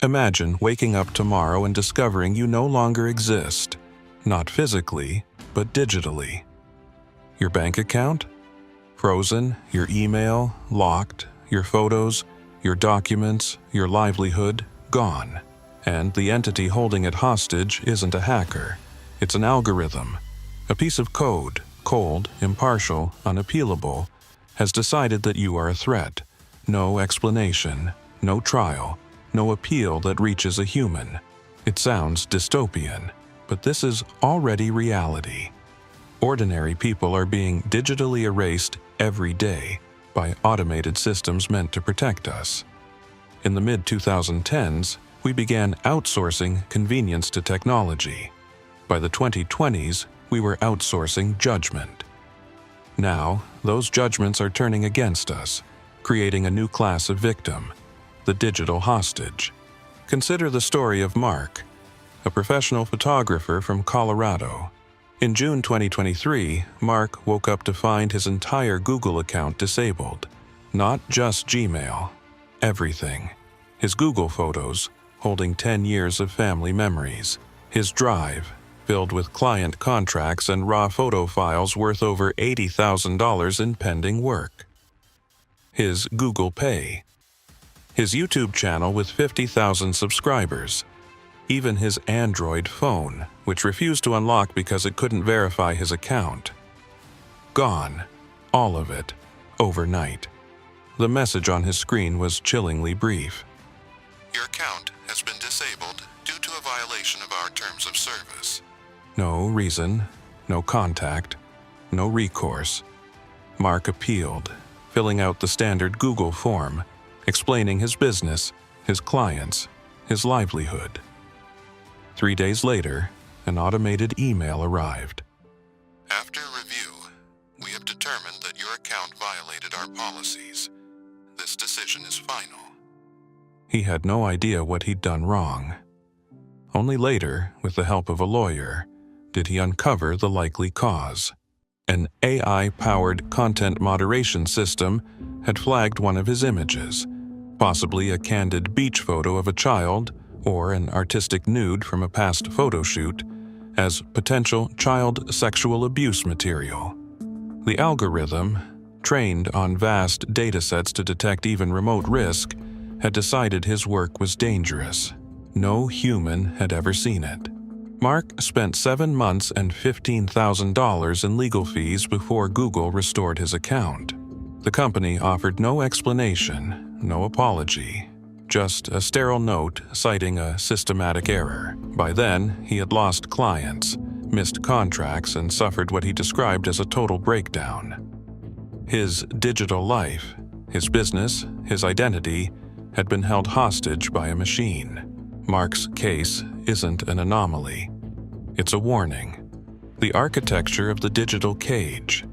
Imagine waking up tomorrow and discovering you no longer exist, not physically, but digitally. Your bank account? Frozen, your email locked, your photos, your documents, your livelihood gone. And the entity holding it hostage isn't a hacker. It's an algorithm. A piece of code, cold, impartial, unappealable, has decided that you are a threat. No explanation, no trial, no appeal that reaches a human. It sounds dystopian, but this is already reality. Ordinary people are being digitally erased every day by automated systems meant to protect us. In the mid-2010s, we began outsourcing convenience to technology. By the 2020s, we were outsourcing judgment. Now, those judgments are turning against us, creating a new class of victim, the digital hostage. Consider the story of Mark, a professional photographer from Colorado. In June 2023, Mark woke up to find his entire Google account disabled. Not just Gmail, everything. His Google photos, holding 10 years of family memories. His Drive, filled with client contracts and raw photo files worth over $80,000 in pending work. His Google Pay. His YouTube channel with 50,000 subscribers. Even his Android phone, which refused to unlock because it couldn't verify his account. Gone. All of it. Overnight. The message on his screen was chillingly brief. Your account has been disabled due to a violation of our terms of service. No reason, no contact, no recourse. Mark appealed, filling out the standard Google form, explaining his business, his clients, his livelihood. 3 days later, an automated email arrived. After review, we have determined that your account violated our policies. This decision is final. He had no idea what he'd done wrong. Only later, with the help of a lawyer, did he uncover the likely cause. An AI-powered content moderation system had flagged one of his images, possibly a candid beach photo of a child or an artistic nude from a past photo shoot, as potential child sexual abuse material. The algorithm, trained on vast datasets to detect even remote risk, had decided his work was dangerous. No human had ever seen it. Mark spent 7 months and $15,000 in legal fees before Google restored his account. The company offered no explanation, no apology, just a sterile note citing a systematic error. By then, he had lost clients, missed contracts, and suffered what he described as a total breakdown. His digital life, his business, his identity, had been held hostage by a machine. Mark's case isn't an anomaly. It's a warning. The architecture of the digital cage.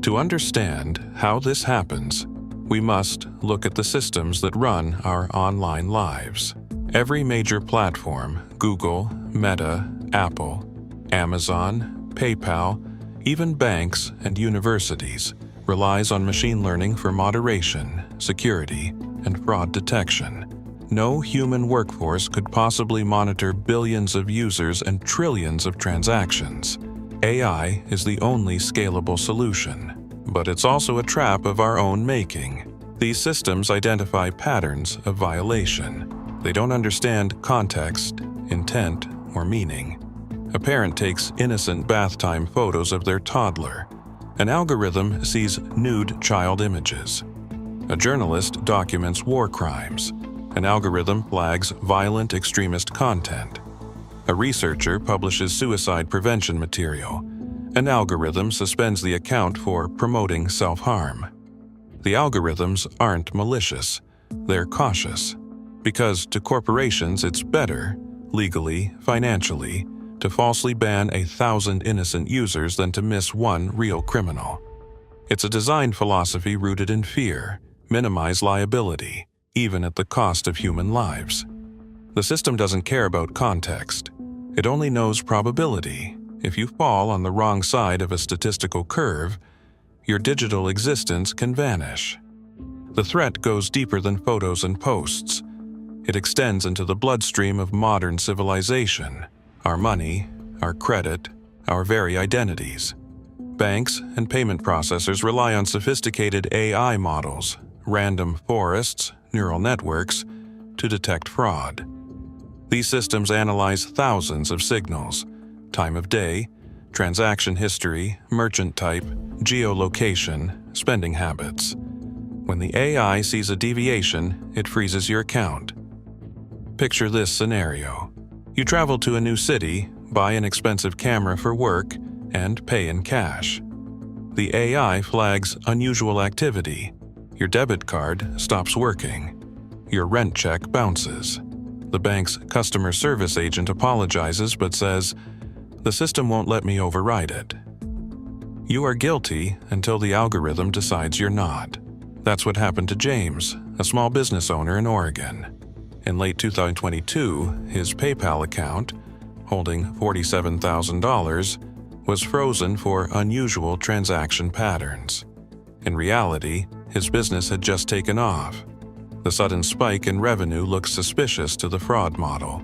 To understand how this happens, we must look at the systems that run our online lives. Every major platform, Google, Meta, Apple, Amazon, PayPal, even banks and universities, relies on machine learning for moderation, security, and fraud detection. No human workforce could possibly monitor billions of users and trillions of transactions. AI is the only scalable solution, but it's also a trap of our own making. These systems identify patterns of violation. They don't understand context, intent, or meaning. A parent takes innocent bath time photos of their toddler. An algorithm sees nude child images. A journalist documents war crimes. An algorithm flags violent extremist content. A researcher publishes suicide prevention material. An algorithm suspends the account for promoting self-harm. The algorithms aren't malicious, they're cautious. Because to corporations it's better, legally, financially, to falsely ban 1,000 innocent users than to miss one real criminal. It's a design philosophy rooted in fear, minimize liability, even at the cost of human lives. The system doesn't care about context. It only knows probability. If you fall on the wrong side of a statistical curve, your digital existence can vanish. The threat goes deeper than photos and posts. It extends into the bloodstream of modern civilization, our money, our credit, our very identities. Banks and payment processors rely on sophisticated AI models, random forests, neural networks, to detect fraud. These systems analyze thousands of signals: time of day, transaction history, merchant type, geolocation, spending habits. When the AI sees a deviation, it freezes your account. Picture this scenario. You travel to a new city, buy an expensive camera for work, and pay in cash. The AI flags unusual activity. Your debit card stops working. Your rent check bounces. The bank's customer service agent apologizes but says, "The system won't let me override it." You are guilty until the algorithm decides you're not. That's what happened to James, a small business owner in Oregon. In late 2022, his PayPal account, holding $47,000, was frozen for unusual transaction patterns. In reality, his business had just taken off. The sudden spike in revenue looked suspicious to the fraud model.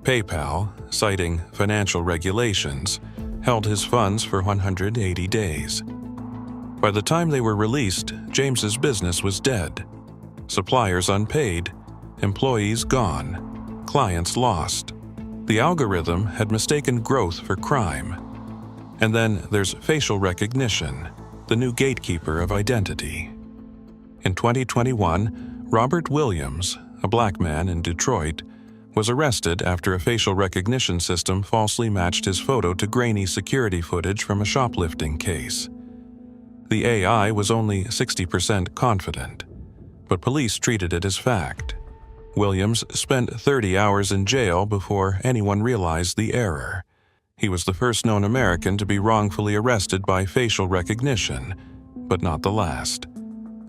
PayPal, citing financial regulations, held his funds for 180 days. By the time they were released, James's business was dead. Suppliers unpaid, employees gone, clients lost. The algorithm had mistaken growth for crime. And then there's facial recognition, the new gatekeeper of identity. In 2021, Robert Williams, a black man in Detroit, was arrested after a facial recognition system falsely matched his photo to grainy security footage from a shoplifting case. The AI was only 60% confident, but police treated it as fact. Williams spent 30 hours in jail before anyone realized the error. He was the first known American to be wrongfully arrested by facial recognition, but not the last.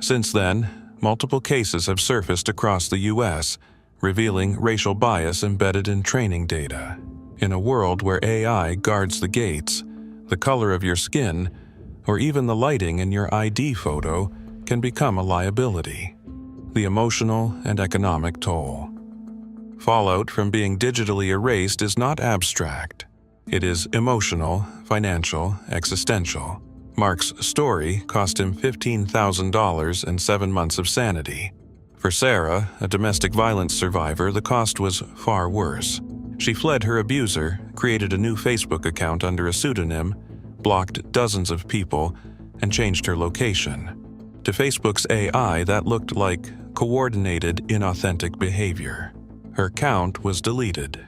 Since then, multiple cases have surfaced across the U.S., revealing racial bias embedded in training data. In a world where AI guards the gates, the color of your skin, or even the lighting in your ID photo can become a liability. The emotional and economic toll. Fallout from being digitally erased is not abstract. It is emotional, financial, existential. Mark's story cost him $15,000 and 7 months of sanity. For Sarah, a domestic violence survivor, the cost was far worse. She fled her abuser, created a new Facebook account under a pseudonym, blocked dozens of people, and changed her location. To Facebook's AI, that looked like coordinated, inauthentic behavior. Her account was deleted.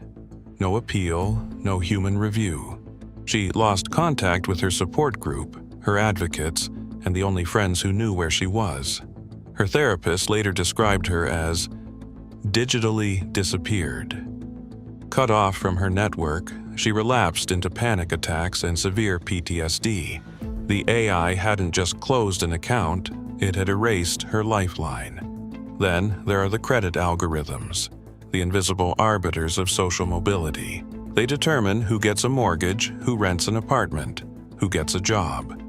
No appeal, no human review. She lost contact with her support group, her advocates, and the only friends who knew where she was. Her therapist later described her as digitally disappeared. Cut off from her network, she relapsed into panic attacks and severe PTSD. The AI hadn't just closed an account, it had erased her lifeline. Then there are the credit algorithms, the invisible arbiters of social mobility. They determine who gets a mortgage, who rents an apartment, who gets a job.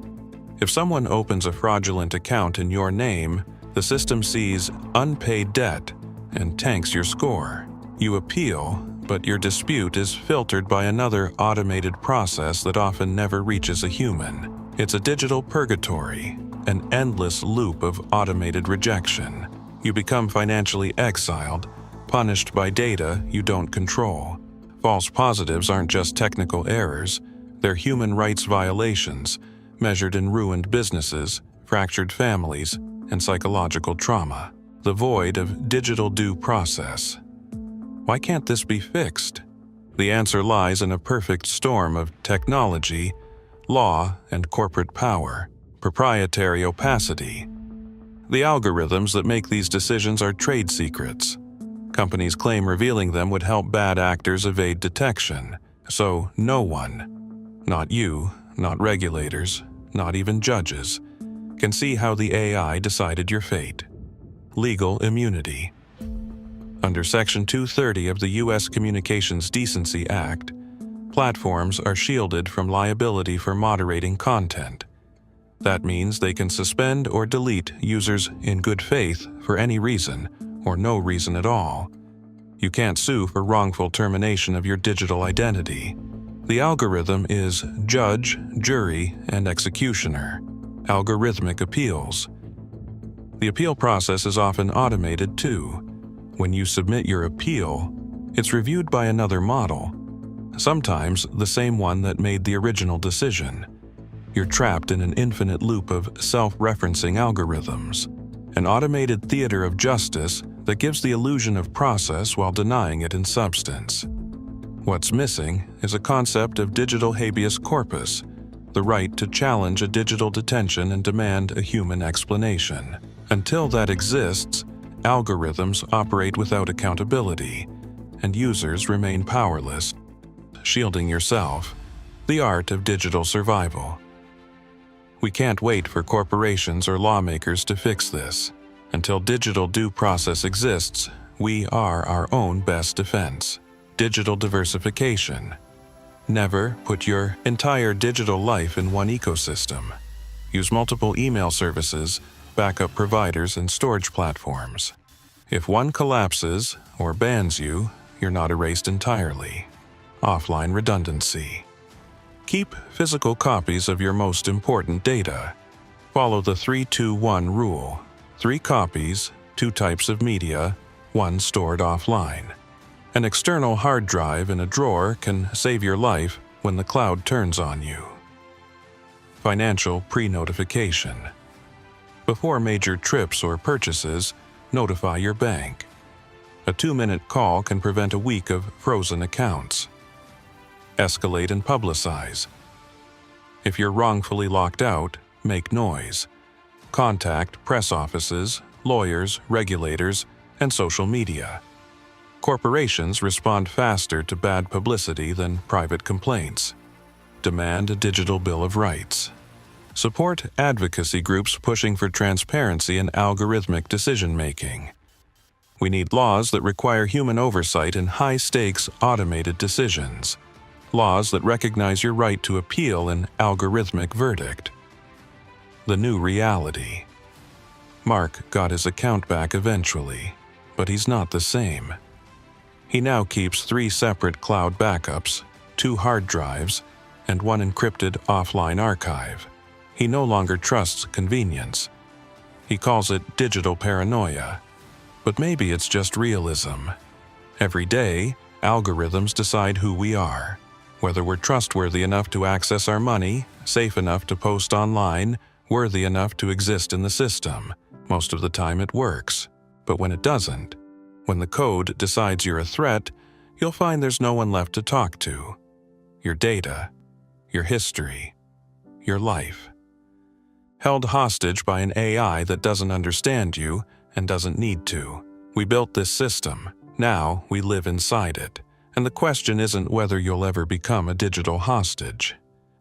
If someone opens a fraudulent account in your name, the system sees unpaid debt and tanks your score. You appeal, but your dispute is filtered by another automated process that often never reaches a human. It's a digital purgatory, an endless loop of automated rejection. You become financially exiled, punished by data you don't control. False positives aren't just technical errors, they're human rights violations, measured in ruined businesses, fractured families, and psychological trauma. The void of digital due process. Why can't this be fixed? The answer lies in a perfect storm of technology, law, and corporate power, proprietary opacity. The algorithms that make these decisions are trade secrets. Companies claim revealing them would help bad actors evade detection, so no one, not you, not regulators, not even judges, can see how the AI decided your fate. Legal immunity. Under Section 230 of the U.S. Communications Decency Act, platforms are shielded from liability for moderating content. That means they can suspend or delete users in good faith for any reason or no reason at all. You can't sue for wrongful termination of your digital identity. The algorithm is judge, jury, and executioner. Algorithmic appeals. The appeal process is often automated too. When you submit your appeal, it's reviewed by another model, sometimes the same one that made the original decision. You're trapped in an infinite loop of self-referencing algorithms, an automated theater of justice that gives the illusion of process while denying it in substance. What's missing is a concept of digital habeas corpus, the right to challenge a digital detention and demand a human explanation. Until that exists, algorithms operate without accountability, and users remain powerless. Shielding yourself, the art of digital survival. We can't wait for corporations or lawmakers to fix this. Until digital due process exists, we are our own best defense. Digital diversification. Never put your entire digital life in one ecosystem. Use multiple email services, backup providers, and storage platforms. If one collapses or bans you, you're not erased entirely. Offline redundancy. Keep physical copies of your most important data. Follow the 3-2-1 rule. 3 copies, 2 types of media, 1 stored offline. An external hard drive in a drawer can save your life when the cloud turns on you. Financial pre-notification. Before major trips or purchases, notify your bank. A 2-minute call can prevent a week of frozen accounts. Escalate and publicize. If you're wrongfully locked out, make noise. Contact press offices, lawyers, regulators, and social media. Corporations respond faster to bad publicity than private complaints. Demand a digital Bill of Rights. Support advocacy groups pushing for transparency and algorithmic decision-making. We need laws that require human oversight in high-stakes automated decisions. Laws that recognize your right to appeal an algorithmic verdict. The new reality. Mark got his account back eventually, but he's not the same. He now keeps 3 separate cloud backups, 2 hard drives, and 1 encrypted offline archive. He no longer trusts convenience. He calls it digital paranoia. But maybe it's just realism. Every day, algorithms decide who we are. Whether we're trustworthy enough to access our money, safe enough to post online, worthy enough to exist in the system. Most of the time it works. But when it doesn't, when the code decides you're a threat, you'll find there's no one left to talk to. Your data, your history, your life. Held hostage by an AI that doesn't understand you and doesn't need to. We built this system. Now we live inside it. And the question isn't whether you'll ever become a digital hostage.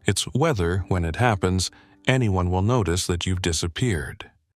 It's whether, when it happens, anyone will notice that you've disappeared.